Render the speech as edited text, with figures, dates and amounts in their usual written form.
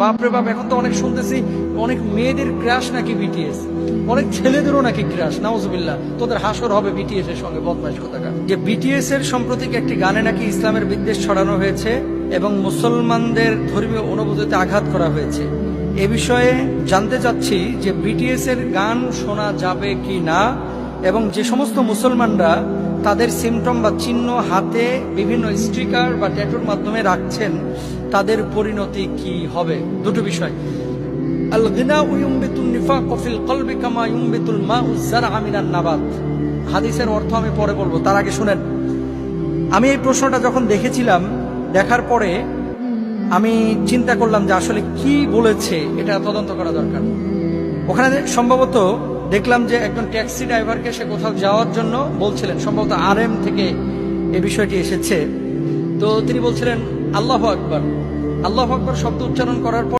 বাপরে বাপ, এখন তো অনেক শুনতেছি অনেক মেয়েদের ক্রাশ নাকি বিটিএস, অনেক ছেলেদেরও নাকি ক্রাশ। নাউজুবিল্লাহ, তোদের হাসর হবে বিটিএস এর সঙ্গে, বদমাইশ কোথাকার। যে বিটিএস এর সাম্প্রতিক একটি গানে নাকি ইসলামের বিদ্বেষ ছড়ানো হয়েছে এবং মুসলমানদের ধর্মীয় অনুভূতিতে আঘাত করা হয়েছে। এ বিষয়ে জানতে চাচ্ছি যে বিটিএস এর গান শোনা যাবে কি না, এবং যে সমস্ত মুসলমানরা তাদের সিমটম বা চিহ্ন হাতে বিভিন্ন স্টিকার বা ট্যাটুর মাধ্যমে রাখছেন, তাদের পরিণতি কি হবে। দুটো বিষয়। আল গিনাউ ইউমবিতুন নিফাক ফিল কলবি কামা ইউমবিতুল মাউ যারআ মিনান নাবাত। হাদিসের অর্থ আমি পরে বলবো, তার আগে শুনেন। আমি এই প্রশ্নটা যখন দেখেছিলাম, দেখার পরে আমি চিন্তা করলাম যে আসলে কি বলেছে, এটা তদন্ত করা দরকার। ওখানে সম্ভবত দেখলাম যে একজন ট্যাক্সি ড্রাইভারকে সে কোথাও যাওয়ার জন্য বলছিলেন, সম্ভবত RM থেকে এই বিষয়টি এসেছে। তো তিনি বলছিলেন আল্লাহু আকবার, আল্লাহু আকবার শব্দ উচ্চারণ করার পর